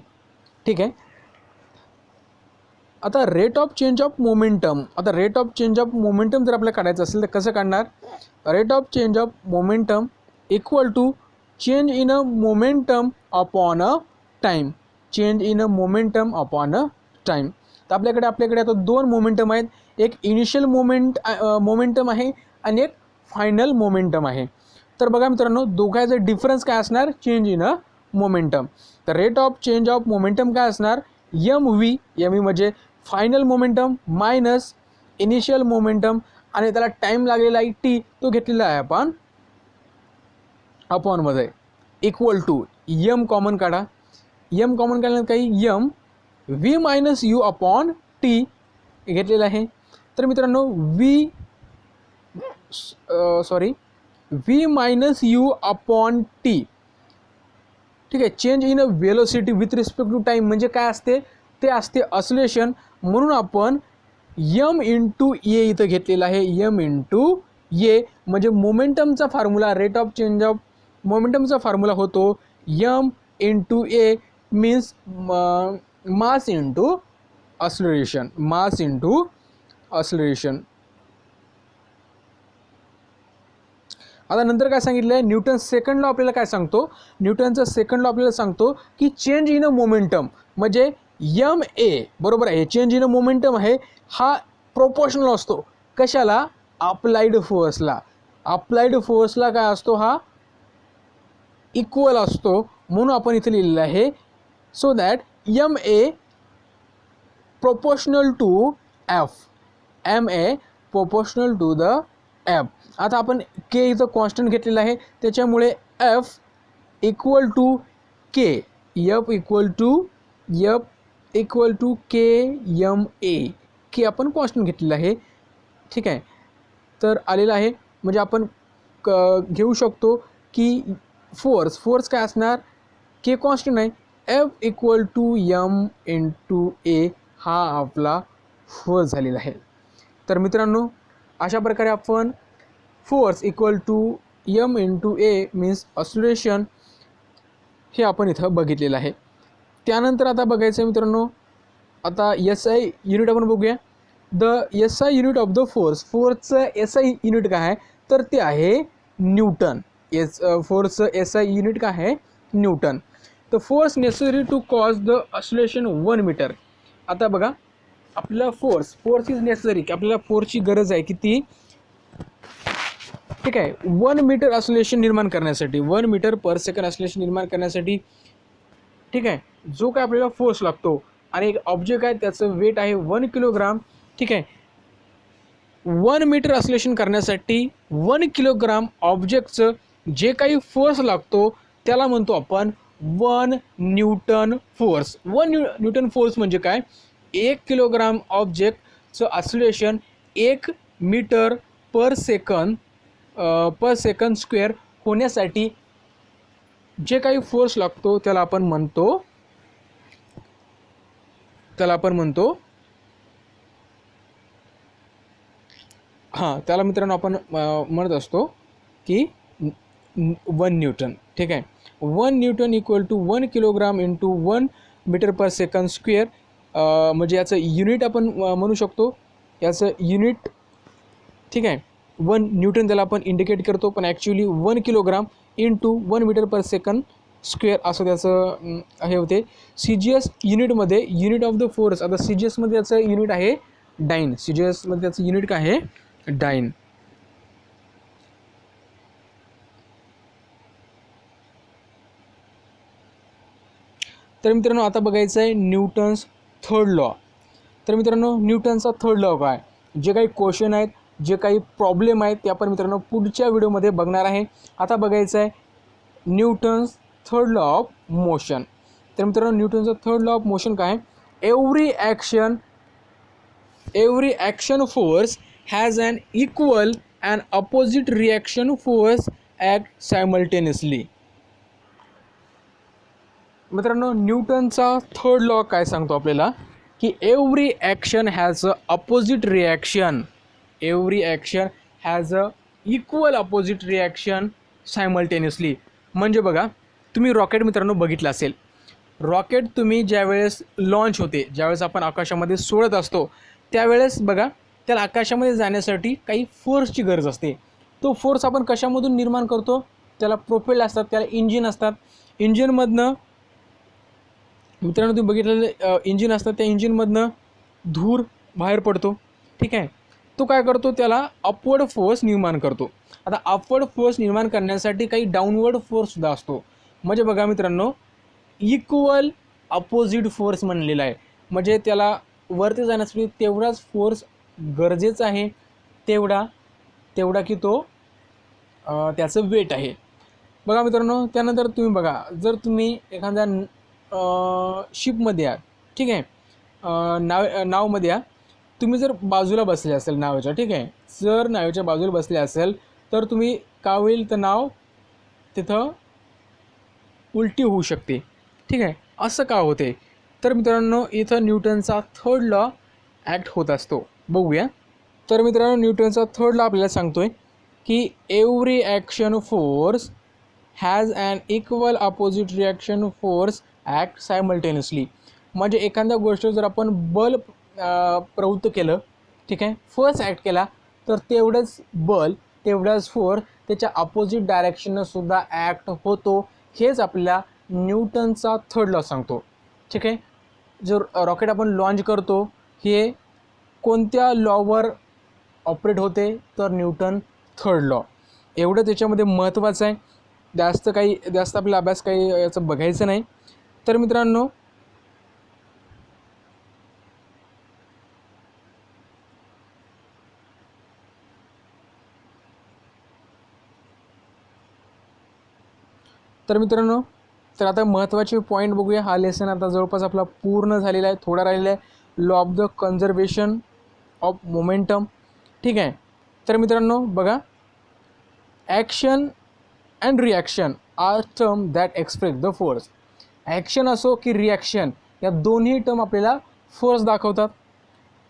ठीक आहे, आता rate of change of momentum. आता rate of change of momentum जर आपल्याला काढायचं असेल तर कसं काढणार, rate of change of momentum equal to change in a momentum upon a time. Change in a momentum upon a time. तर आपल्याकडे आता दोन मोमेंटम आहेत, एक इनिशियल मोमेंटम आहे आणि एक फायनल मोमेंटम आहे. तर बघा मित्रांनो, दोघांचा डिफरन्स काय असणार, चेंज इन अ मोमेंटम. तर rate of change of momentum काय असणार, mv म्हणजे final momentum minus initial momentum, आणि त्याला टाईम लागलेला आहे t, तो घेतलेला आहे आपण अपॉनमध्ये, इक्वल टू m कॉमन काढा. m कॉमन काढल्यानंतर काही m v minus you upon t घेतलेला आहे. तर मित्रांनो v minus you upon t. ठीक आहे, change in a velocity with respect to time म्हणजे काय असते, ते असते ऑसिलेशन. म्हणून आपण यम इंटू ए इथं घेतलेला आहे, यम इंटू ए म्हणजे मोमेंटमचा formula, rate of change of मोमेंटमचा फॉर्म्युला होतो यम इंटू ए means mass into acceleration, mass into acceleration. आता नंतर काय सांगितलं आहे, न्यूटन सेकंड लॉ आपल्याला काय सांगतो, न्यूटनचा सेकंड लॉ आपल्याला सांगतो की चेंज इन अ मोमेंटम म्हणजे यम ए बरोबर आहे, चेंज इन अ मोमेंटम आहे हा प्रोपोर्शनल असतो कशाला, अप्लाइड फोर्सला. अप्लाइड फोर्सला काय असतो, हा इक्वल असतो, म्हणून आपण इथे लिहिलेलं आहे so that M A proportional to F, M A proportional to the F. आता आपण के इथं कॉन्स्टंट घेतलेलं आहे त्याच्यामुळे F equal to K, F equal to K M A, K आपण कॉन्स्टंट घेतलेलं आहे. ठीक आहे, तर आलेलं आहे म्हणजे आपण घेऊ शकतो की फोर्स काय असणार, के कॉन्स्टंट आहे, F equal to M into A हा आपला फोर्स झालेला आहे. तर मित्रांनो अशा प्रकारे आपण force equal to M into A means oscillation हे आपण इथं बघितलेलं आहे. त्यानंतर आता बघायचं आहे मित्रांनो, आता एस आय युनिट आपण बघूया. The S I unit of the फोर्सचं एस आय युनिट काय आहे तर ते आहे न्यूटन. फोर्सचं एस आय युनिट काय आहे, Newton. The force necessary to cause the oscillation 1 metre. आता बघा आपल्याला फोर्स इज नेसेसरी, की आपल्याला फोर्सची गरज आहे किती, ठीक आहे, 1 मीटर ऑसिलेशन निर्माण करण्यासाठी, 1 मीटर पर सेकंड ऑसिलेशन निर्माण करण्यासाठी. ठीक आहे, जो काय आपल्याला फोर्स लागतो आणि एक ऑब्जेक्ट आहे त्याचं वेट आहे 1 किलोग्राम. ठीक आहे, 1 मीटर ऑसिलेशन करण्यासाठी 1 किलोग्राम ऑब्जेक्टचं जे काही फोर्स लागतो त्याला म्हणतो आपण 1 न्यूटन फोर्स. 1 न्यूटन फोर्स म्हणजे काय, 1 kilogram ऑब्जेक्टचं oscillation 1 metre per second square होण्यासाठी जे काही फोर्स लागतो त्याला आपण म्हणतो त्याला मित्रांनो आपण म्हणत असतो की 1 न्यूटन. ठीक आहे, 1 newton equal to 1 kilogram into 1 metre per second square म्हणजे याचं युनिट आपण म्हणू शकतो, याचं युनिट. ठीक आहे, 1 न्यूटन त्याला आपण इंडिकेट करतो पण actually 1 kilogram into 1 metre per second square असं त्याचं हे होते. सी जी एस युनिटमध्ये युनिट ऑफ द फोर्स, आता सी जी एसमध्ये त्याचं युनिट आहे डाईन, सी जी एसमध्ये त्याचं युनिट काय आहे, डाईन. तर मित्रांनो आता बघायचं आहे न्यूटन्स थर्ड लॉ. तर मित्रांनो न्यूटनचा थर्ड लॉ काय, जे काही क्वेश्चन आहेत, जे काही प्रॉब्लेम आहेत ते आपण मित्रांनो पुढच्या व्हिडिओमध्ये बघणार आहे. आता बघायचं आहे Newton's third law of motion. तर मित्रांनो न्यूटनचा थर्ड लॉ ऑफ मोशन काय, every action force has an equal and opposite reaction force act simultaneously. मित्रांनो न्यूटनचा थर्ड लॉ काय सांगतो आपल्याला की every action has a opposite reaction, every action has a equal opposite reaction simultaneously. म्हणजे बघा तुम्ही रॉकेट मित्रांनो बघितलं असेल, रॉकेट तुम्ही ज्यावेळेस लॉन्च होते, ज्यावेळेस आपण आकाशामध्ये सोडत असतो त्यावेळेस बघा त्याला आकाशामध्ये जाण्यासाठी काही फोर्सची गरज असते. तो फोर्स आपण कशामधून निर्माण करतो, त्याला प्रोपेल असतात, त्याला इंजिन असतात. इंजिनमधनं मित्रांनो तुम्ही बघितलेलं इंजिन असतात, त्या इंजिनमधनं धूर बाहेर पडतो. ठीक आहे, तो काय करतो, त्याला अपवर्ड फोर्स निर्माण करतो. आता अपवर्ड फोर्स निर्माण करण्यासाठी काही डाऊनवर्ड फोर्ससुद्धा असतो. म्हणजे बघा मित्रांनो इक्वल अपोजिट फोर्स म्हणलेला आहे, म्हणजे त्याला वरती जाण्यासाठी तेवढाच फोर्स गरजेचा आहे, तेवढा की तो त्याचं वेट आहे. बघा मित्रांनो त्यानंतर तुम्ही बघा जर तुम्ही एखाद्या शिपमध्ये आहात, ठीक आहे, नावमध्ये आहात, तुम्ही जर बाजूला बसले असेल नावेच्या, ठीक आहे, जर नावेच्या बाजूला बसले असेल तर तुम्ही काय होईल तर नाव तिथं उलटी होऊ शकते. ठीक आहे, असं का होते तर मित्रांनो इथं न्यूटनचा थर्ड लॉ ॲक्ट होत असतो. बघूया. तर मित्रांनो न्यूटनचा थर्ड लॉ आपल्याला सांगतोय की every action force has an equal opposite reaction force act simultaneously. म्हणजे एखाद्या गोष्ट जर आपण बल प्रवृत्त केलं, ठीक आहे, फोर्स ॲक्ट केला, तर तेवढंच बल तेवढाच फोर्स त्याच्या अपोजिट डायरेक्शनसुद्धा ॲक्ट होतो. हेच आपल्याला न्यूटनचा थर्ड लॉ सांगतो. ठीक आहे. जर रॉकेट आपण लॉन्च करतो, हे कोणत्या लॉवर ऑपरेट होते, तर न्यूटन थर्ड लॉ. एवढं त्याच्यामध्ये महत्त्वाचं आहे. जास्त आपला अभ्यास काही याचं बघायचं नाही. तर मित्रांनो तर आता महत्त्वाचे पॉईंट बघूया. हा लेसन आता जवळपास आपला पूर्ण झालेला आहे, थोडा राहिलेला आहे. Law of the conservation of momentum. ठीक आहे. तर मित्रांनो बघा, action and reaction are term that express the force. Action असो की रिॲक्शन, या दोन्ही टर्म आपल्याला फोर्स दाखवतात.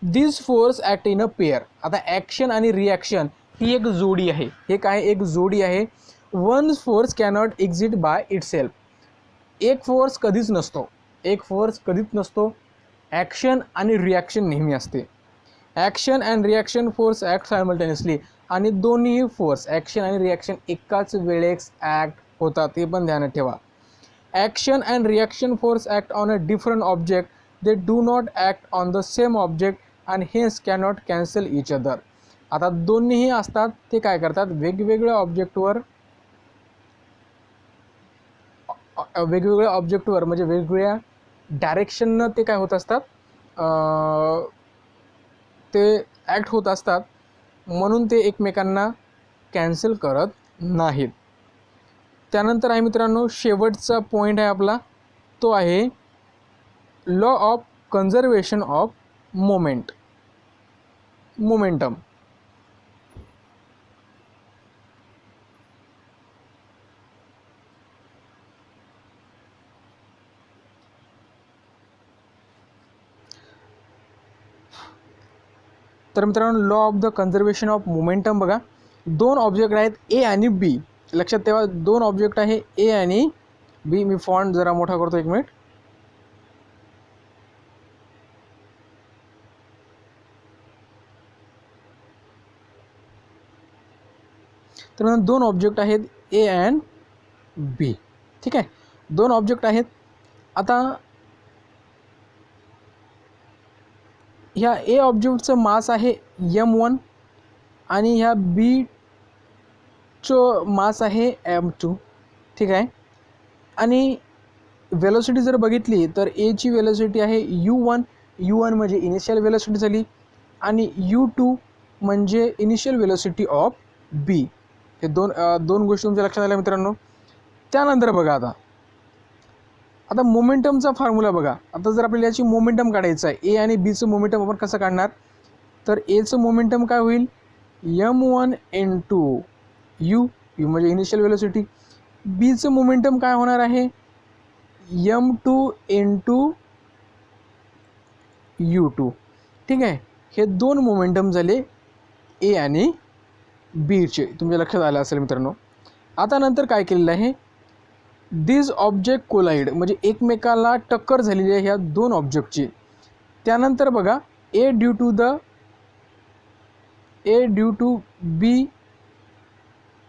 This force act in a pair. आता ॲक्शन आणि रिॲक्शन ही एक जोडी आहे. हे काय, एक जोडी आहे. One force cannot exist by itself. एक फोर्स कधीच नसतो. ॲक्शन आणि रिॲक्शन नेहमी असते. Action and reaction force act simultaneously. आणि दोन्ही फोर्स ॲक्शन आणि रिॲक्शन एकाच वेळेस ॲक्ट होतात, हे पण ध्यानात ठेवा. Action and reaction force act on a different object. They do not act on the same object and hence cannot cancel each other. आता दोन्हीही असतात, ते काय करतात, वेगवेगळ्या ऑब्जेक्टवर म्हणजे वेगवेगळ्या डायरेक्शननं ते काय होत असतात, ते ॲक्ट होत असतात, म्हणून ते एकमेकांना कॅन्सल करत नाहीत. त्यानंतर आहे मित्रांनो शेवटचा पॉईंट आहे आपला, तो आहे law of conservation of momentum. तर मित्रांनो law of the conservation of momentum बघा, दोन ऑब्जेक्ट आहेत ए आणि बी. लक्षात ठेवा, दोन ऑब्जेक्ट आहे ए आणि बी. मी फॉन्ट जरा मोठा करतो, एक मिनिट. तर दोन ऑब्जेक्ट आहेत ए अँड बी. ठीक आहे, दोन ऑब्जेक्ट आहेत. आता ह्या ए ऑब्जेक्टचं मास आहे m1 आणि ह्या बीचं मास आहे m2. ठीक आहे. आणि वेलोसिटी जर बघितली तर एची वेलोसिटी आहे u1 म्हणजे इनिशियल वेलोसिटी झाली, आणि u2 म्हणजे इनिशियल वेलोसिटी ऑफ बी. हे दोन गोष्टी तुमच्या लक्षात आल्या मित्रांनो. त्यानंतर बघा, आता मोमेंटमचा फॉर्म्युला बघा. आता जर आपल्याला याची मोमेंटम काढायचं आहे, ए आणि बीचं मोमेंटम आपण कसं काढणार, तर एचं मोमेंटम काय होईल, m1 × u म्हणजे इनिशियल वेलोसिटी. बीचं मोमेंटम काय होणार आहे, m2 × u2. ठीक आहे. हे दोन मोमेंटम झाले ए आणि बीचे, तुमच्या लक्षात आलं असेल मित्रांनो. आता नंतर काय केलेलं आहे, दिस ऑब्जेक्ट कोलाइड म्हणजे एकमेकाला टक्कर झालेली आहे ह्या दोन ऑब्जेक्टची. त्यानंतर बघा, A due to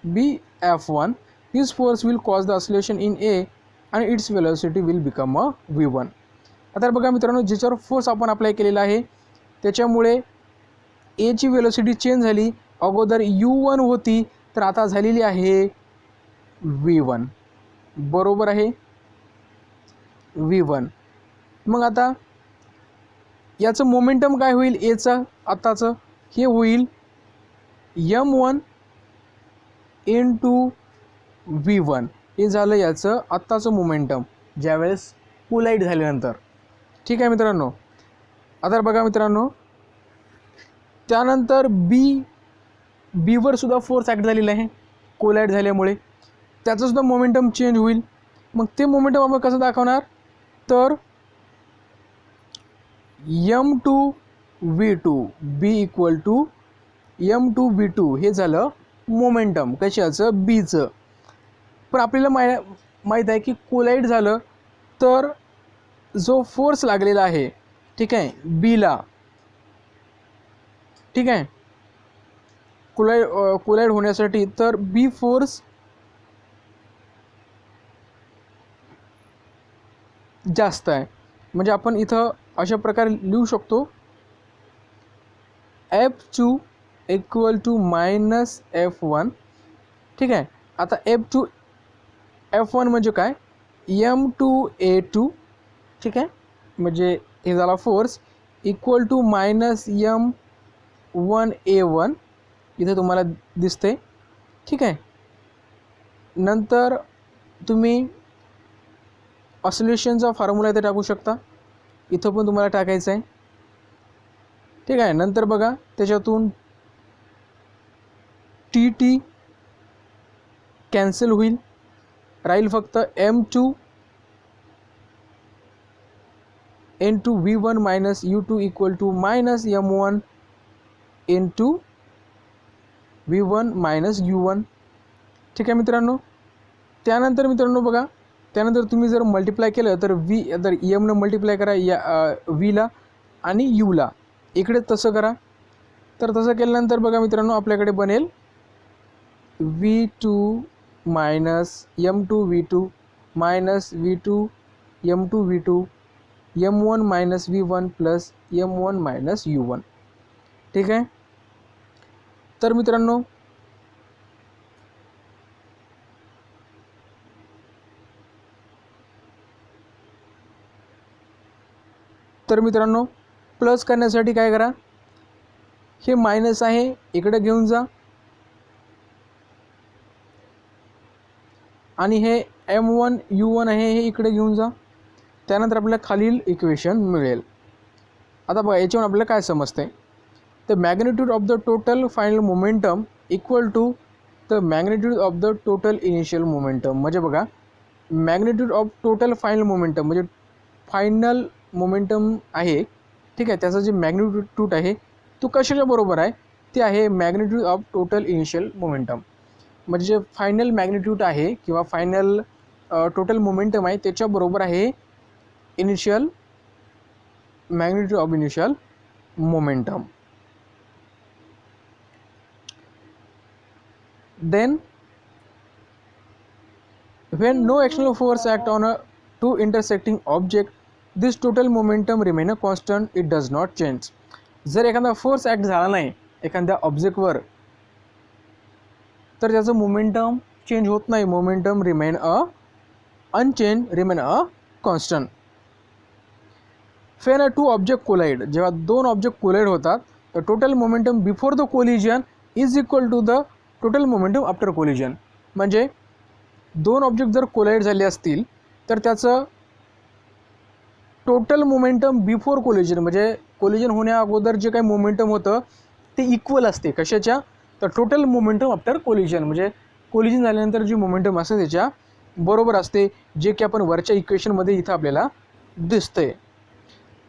B F1, this force will cause the oscillation in A आणि its velocity will become a v1. आता बघा मित्रांनो, ज्याच्यावर फोर्स आपण अप्लाय केलेला आहे त्याच्यामुळे एची वेलोसिटी चेंज झाली. अगोदर u1 होती, तर आता झालेली आहे v1. बरोबर आहे, v1. मग आता याचं मोमेंटम काय होईल, एचं आत्ताचं, हे होईल m1 × v1. हे झालं याचं आत्ताचं मोमेंटम ज्यावेळेस कोलाइड झाल्यानंतर. ठीक आहे मित्रांनो. आता बघा मित्रांनो, त्यानंतर बीवर सुद्धा फोर्स ॲक्ट झालेला आहे कोलाइड झाल्यामुळे, त्याचंसुद्धा मोमेंटम चेंज होईल. मग ते मोमेंटम आपण कसं दाखवणार, तर m2 V2, B equal to M2V2 हे झालं मोमेंटम कशाचं, बीचं. पण आपल्याला माहीत आहे की कोलाईड झालं तर जो फोर्स लागलेला आहे, ठीक आहे, बीला, ठीक आहे, कोलाईड होण्यासाठी, तर बी फोर्स जास्त आहे. म्हणजे आपण इथं अशा प्रकारे लिहू शकतो, F2 equal to minus F1, ठीक आहे. आता F1 म्हणजे काय, M2A2, ठीक आहे, म्हणजे हे झाला force, equal to minus M1A1 इथं तुम्हाला दिसते, ठीक आहे. नंतर तुम्ही ऑसिलेशनचा फॉर्म्युला इथे टाकू शकता, इथं पण तुम्हाला टाकायचं आहे, ठीक आहे. नंतर बघा त्याच्यातून TT कॅन्सल होईल, राहील फक्त M2 into V1 minus U2 equal to minus M1 into V1 minus U1, ठीक आहे मित्रांनो. त्यानंतर मित्रांनो बघा, त्यानंतर तुम्ही जर मल्टिप्लाय केलं तर एमनं मल्टिप्लाय करा या Vला आणि Uला, इकडे तसं करा. तर तसं केल्यानंतर बघा मित्रांनो आपल्याकडे बनेल V2 minus M2V2 minus V2 M2V2 M1 minus V1 plus M1 minus U1, ठीक आहे. तर मित्रांनो प्लस करण्यासाठी काय करा, हे मायनस आहे इकडे घेऊन जा आणि हे M1 U1 आहे हे इकडे घेऊन जा. त्यानंतर आपल्याला खालील इक्वेशन मिळेल. आता बघा याच्यावर आपल्याला काय समजते, the magnitude of the total final momentum equal to the magnitude of the total initial momentum. म्हणजे बघा magnitude of total final momentum म्हणजे फायनल मोमेंटम आहे, ठीक आहे, त्याचं जे मॅग्निट्यूड आहे तो कशाच्या बरोबर आहे, ते आहे magnitude of total initial momentum. म्हणजे जे फायनल मॅग्निट्यूड आहे किंवा फायनल टोटल मोमेंटम आहे त्याच्याबरोबर आहे initial magnitude of initial momentum. Then when no external force act on a two intersecting object, this total momentum remain a constant, it does not change. जर एखादा force act झाला नाही एखाद्या ऑब्जेक्टवर तर त्याचं मोमेंटम चेंज होत नाही, momentum remain unchange, remain constant. when a two object collide, जेव्हा दोन ऑब्जेक्ट कोलाइड होतात तर total momentum before the collision is equal to the total momentum after collision. म्हणजे दोन ऑब्जेक्ट जर कोलाइड झाले असतील तर त्याचं टोटल मोमेंटम बिफोर कोलिजन म्हणजे कोलिजन होण्या अगोदर जे काही मोमेंटम होतं ते इक्वल असते कशाच्या, तर टोटल मोमेंटम आफ्टर कोलिजन. म्हणजे कोलिजन झाल्यानंतर जी मोमेंटम असते त्याच्या बरोबर असते, जे की आपण वरच्या इक्वेशनमध्ये इथं आपल्याला दिसतंय.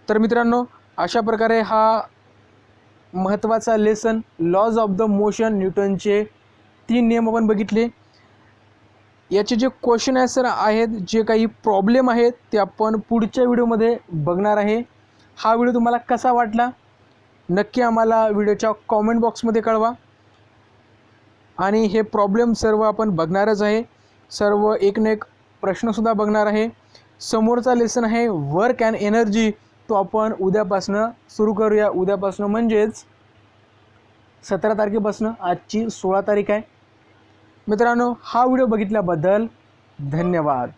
तर मित्रांनो अशा प्रकारे हा महत्त्वाचा lesson laws of the motion, न्यूटनचे 3 नियम आपण बघितले. याचे जे क्वेश्चन आन्सर आहेत, जे काही प्रॉब्लेम आहेत ते आपण पुढच्या व्हिडिओमध्ये बघणार आहे. हा व्हिडिओ तुम्हाला कसा वाटला नक्की आम्हाला व्हिडिओच्या कॉमेंट बॉक्समध्ये कळवा. आणि हे प्रॉब्लेम सर्व आपण बघणारच आहे, सर्व एक ना एक प्रश्नसुद्धा बघणार आहे. समोरचा लेसन आहे वर्क अँड एनर्जी, तो आपण उद्यापासनं सुरू करूया. उद्यापासनं म्हणजेच 17 तारखेपासनं, आजची 16 तारीख आहे. मित्रांनो हा व्हिडिओ बघितल्याबद्दल धन्यवाद.